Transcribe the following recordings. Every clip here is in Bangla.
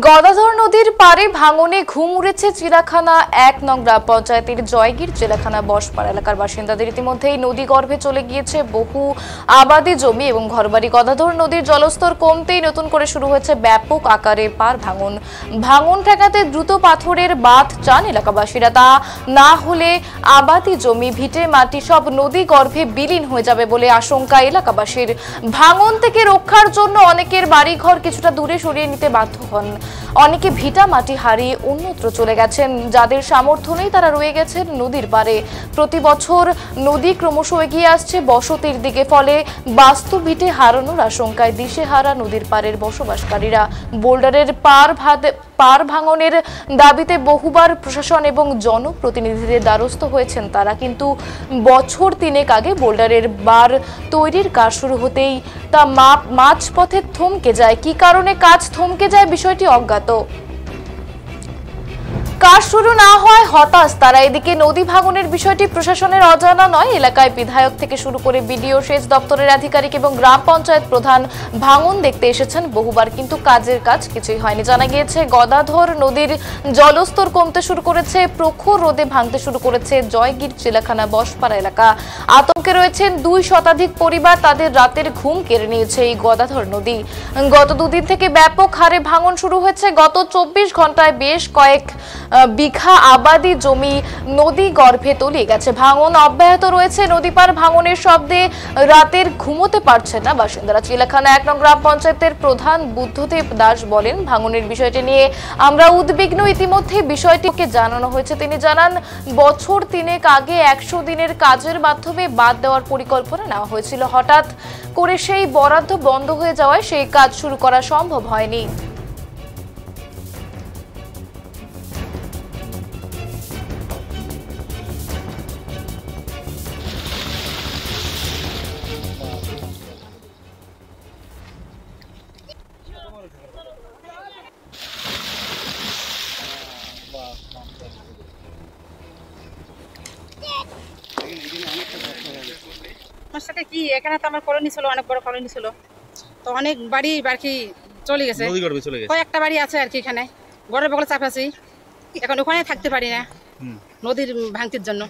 গদাধর নদীর পারে ভাঙনে ঘুম উড়েছে চিড়াখানা ১ নং গ্রাম পঞ্চায়েতের জয়গীর চিড়াখানা বসপাড়া এলাকার বাসিন্দাদের। ইতিমধ্যেই নদী গর্ভে চলে গিয়েছে বহু আবাদি জমি এবং ঘরবাড়ি। গদাধর নদীর জলস্তর কমতেই নতুন করে শুরু হয়েছে ব্যাপক আকারে পার ভাঙন ঠেকাতে দ্রুত পাথরের বাঁধ চান এলাকাবাসীরা। তা না হলে আবাদি জমি, ভিটে মাটি সব নদী গর্ভে বিলীন হয়ে যাবে বলে আশঙ্কা এলাকাবাসীর। ভাঙন থেকে রক্ষার জন্য অনেকের বাড়িঘর কিছুটা দূরে সরিয়ে নিতে বাধ্য হন। অনেকে ভিটা মাটি হারিয়ে অন্যত্র চলে গেছেন। যাদের সামর্থ্য নেই তারা রয়ে গেছেন নদীর পারে। প্রতি বছর নদী ক্রমশ এগিয়ে আসছে বসতির দিকে, ফলে বাস্তু ভিটে হারানোর আশঙ্কায় দিশেহারা নদীর পাড়ের বসবাসকারীরা। বোল্ডারের পার ভাঙনের দাবিতে বহুবার প্রশাসন এবং জনপ্রতিনিধিদের দ্বারস্থ হয়েছেন তারা, কিন্তু বছর ৩ আগে বোল্ডারের বার তৈরির কাজ শুরু হতেই তা মাঝপথে থমকে যায়। কি কারণে কাজ থমকে যায় বিষয়টি অজ্ঞাত। কাজ শুরু না হয় হতাশ তারা। এদিকে নদী ভাঙনের বিষয়টি প্রশাসনের অজানা নয়। এলাকায় বিধায়ক থেকে শুরু করে বিডিও, সেচ দপ্তরের আধিকারিক এবং গ্রাম পঞ্চায়েত প্রধান ভাঙন দেখতে এসেছেন বহুবার, কিন্তু কাজের কাজ কিছুই হয়নি। জানা গিয়েছে গদাধর নদীর জলস্তর কমতে শুরু করেছে, প্রখর রোদে ভাঙতে শুরু করেছে জয়গীর চিলাখানা বসপাড়া এলাকা। আতঙ্কে রয়েছেন ২ শতাধিক পরিবার। তাদের রাতের ঘুম কেড়ে নিয়েছে এই গদাধর নদী। গত ২ দিন থেকে ব্যাপক হারে ভাঙন শুরু হয়েছে। গত ২৪ ঘন্টায় বেশ কয়েক বিঘা আবাদি জমি নদী গর্ভে তলিয়ে গেছে। ভাঙন অব্যাহত রয়েছে। নদী পার ভাঙনের শব্দে রাতের ঘুমোতে পারছেন না বাসিন্দারা। চিলাখানা ১ নং গ্রাম পঞ্চায়েতের প্রধান বুদ্ধদেব দাস বলেন, ভাঙনের বিষয়টি নিয়ে আমরা উদ্বিগ্ন। ইতিমধ্যে বিষয়টিকে জানানো হয়েছে। তিনি জানান, বছর ৩ আগে ১০০ দিনের কাজের মাধ্যমে বাঁধ দেওয়ার পরিকল্পনা নেওয়া হয়েছিল। হঠাৎ করে সেই বরাদ্দ বন্ধ হয়ে যাওয়ায় সেই কাজ শুরু করা সম্ভব হয়নি। সমস্যাটা কি, এখানে তো আমার কলোনি ছিল, অনেক বড় কলোনি ছিল, তো অনেক বাড়ি বাকি চলে গেছে। কয়েকটা বাড়ি আছে আর কি এখানে, ঘরের বগলে চাপ আছি। এখন ওখানে থাকতে পারি না নদীর ভাঙতির জন্য।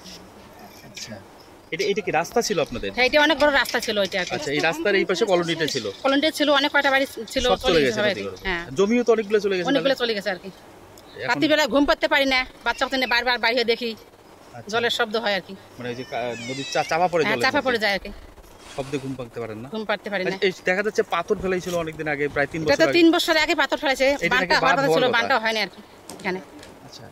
এটা কি রাস্তা ছিল আপনাদের? হ্যাঁ, এটা অনেক বড় রাস্তা ছিল এটা। আচ্ছা, এই রাস্তার এই পাশে কলোনিটা ছিল? কলোনিটা ছিল, অনেক কয়টা বাড়ি ছিল, চলে গেছে। হ্যাঁ, জমিও তো অনেকগুলো চলে গেছে। অনেকগুলো চলে গেছে আর কি। রাত্রিবেলা ঘুম পাতে পারি না, বাচ্চা বাচ্চা বারবার বাইরে দেখি জলের শব্দ হয় আর কি। মানে ওই যে নদীর চাপা পড়ে যায়, চাপা পড়ে যায় আর কি, শব্দে ঘুম পাতে পারেন না। ঘুম পাতে পারি না। এই দেখা যাচ্ছে পাথর ফেলাইছিল অনেকদিন আগে, প্রায় ৩ বছর আগে। ৩ বছর আগে পাথর ফেলাইছে। বানটা হওয়ার কথা ছিল, বানটা হয় না আর কি এখানে। আচ্ছা,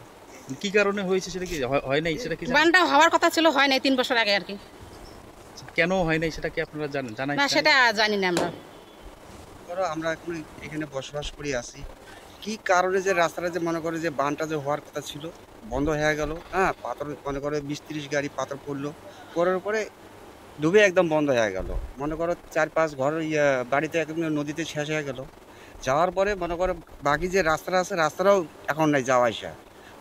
কি কারণে হয়েছে সেটা কি হয় নাই? সেটা কি বানটা হওয়ার কথা ছিল, হয় নাই ৩ বছর আগে আর কি। কেন হয় নাই সেটা কি আপনারা জানেন? না, সেটা জানি না আমরা। আমরা এখন এখানে বসবাস করে আছি। কি কারণে যে রাস্তাটা যে মনে করে যে বানটা যে হওয়ার কথা ছিল বন্ধ হয়ে গেল। হ্যাঁ, পাথর মনে করে ২০-৩০ গাড়ি পাথর পড়লো, পড়ার পরে ডুবে একদম বন্ধ হয়ে গেল। মনে করো ৪-৫ ঘর বাড়িতে একদম নদীতে শেষ হয়ে গেল। যাওয়ার পরে মনে করো বাকি যে রাস্তাটা আছে রাস্তাটাও এখন নাই যাওয়া আসা।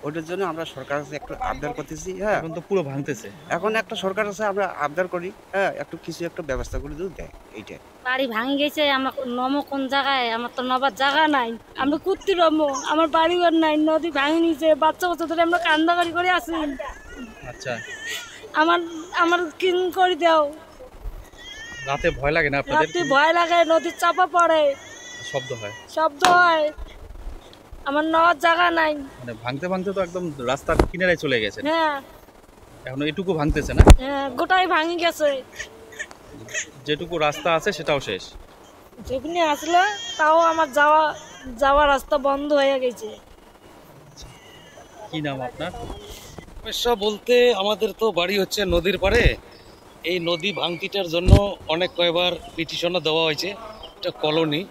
ওটার জন্য আমরা সরকারের কাছে একটু আবদার করতেছি। হ্যাঁ, এখন তো পুরো ভাঙতেছে। এখন একটা সরকার আছে, আমরা আবদার করি, হ্যাঁ, একটু কিছু একটা ব্যবস্থা করে দিতে দেয়। এইটাই বাড়ি ভাঙে গেছে। আমার নমো কোন জায়গায়? আমার তো নবার জায়গা নাই। আমি কুত্তি রমো, আমার বাড়িঘর নাই, নদী ভাঙে নিয়েছে। বাচ্চা বাচ্চা ধরে আমরা কান্দাকারি করে আছি। আচ্ছা, আমার কিন করে দাও। রাতে ভয় লাগে না আপনাদের? রাতে ভয় লাগে, নদীর চাপা পড়ে, শব্দ হয়। আমার নওয়ার জায়গা নাই। মানে ভাঙতে ভাঙতে তো একদম রাস্তার কিনারায় চলে গেছে। হ্যাঁ, এখন এটুকু ভাঙতেছে না? হ্যাঁ, গোটাই ভাঙে গেছে। যেটুকু রাস্তা আছে সেটাও শেষ। যেখানে আসলে তাও আমার যাওয়া রাস্তা বন্ধ হয়ে গেছে। কি নাম আপনার? সমস্যা বলতে আমাদের তো বাড়ি হচ্ছে নদীর পাড়ে। এই নদী ভাঙতিটার জন্য অনেক কয়েকবার পিটিশনও দেওয়া হয়েছে। এটা কলোনি,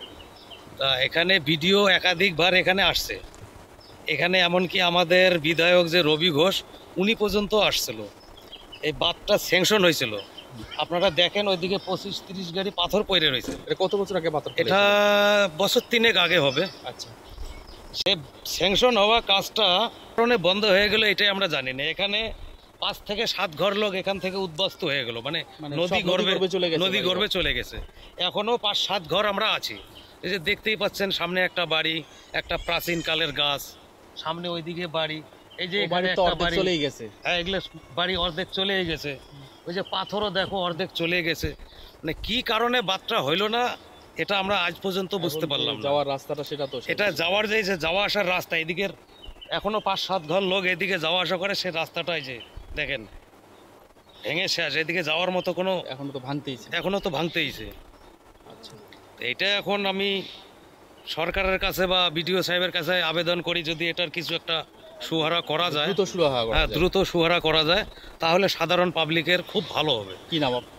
তা এখানে ভিডিও একাধিকবার এখানে আসছে। এখানে এমনকি আমাদের বিধায়ক যে রবি ঘোষ, উনি পর্যন্ত আসছিল। এই বাঁধটা স্যাংশন হয়েছিল, আপনারা দেখেন ওইদিকে ২৫-৩০ গাড়ি পাথর পড়ে রয়েছে। কত বছর আগে পাথর? এটা বছর ৩ আগে হবে। আচ্ছা, সে স্যাংশন হওয়া কাজটা কারণে বন্ধ হয়ে গেল এটাই আমরা জানি না। এখানে 5 থেকে 7 ঘর লোক এখান থেকে উদ্বাস্তু হয়ে গেল, মানে নদী সব গর্ভে নদী বাড়িঘর। গর্ভে চলে গেছে। এখনো 5-7 ঘর আমরা আছি। এই যে দেখতেই পাচ্ছেন সামনে একটা বাড়ি, একটা প্রাচীন কালের গাছ, সামনে ওইদিকে বাড়ি, এই যে ও এখানে বাড়ি তো একটা অর্ধেক বাড়ি, চলেই গেছে। হ্যাঁ এগুলো বাড়ি অর্ধেক চলে গেছে। ওই যে পাথরও দেখো অর্ধেক চলে গেছে। মানে কি কারণে বাতটা হইলো না এটা আমরা আজ পর্যন্ত বুঝতে এখন পারলাম না। যাওয়ার রাস্তাটা সেটা তো শেষ। এটা যাওয়ার যে যাওয়া আসার রাস্তা, এদিকের এখনো 5-7 ঘর লোক এদিকে যাওয়া আসা করে, সে রাস্তাটাই যে দেখেন ভেঙে শেষ, এদিকে যাওয়ার মতো কোনো এখনো তো ভাঙতেইছে। এখনো তো ভাঙতেইছে। আচ্ছা, এটা এখন আমি সরকারের কাছে বা বিডিও সাহেবের কাছে আবেদন করি, যদি এটার কিছু একটা সুহারা করা যায়, দ্রুত শুরু হওয়া হ্যাঁ দ্রুত সুহারা করা যায়, তাহলে সাধারণ পাবলিকের খুব ভালো হবে। কি নাম আপনার?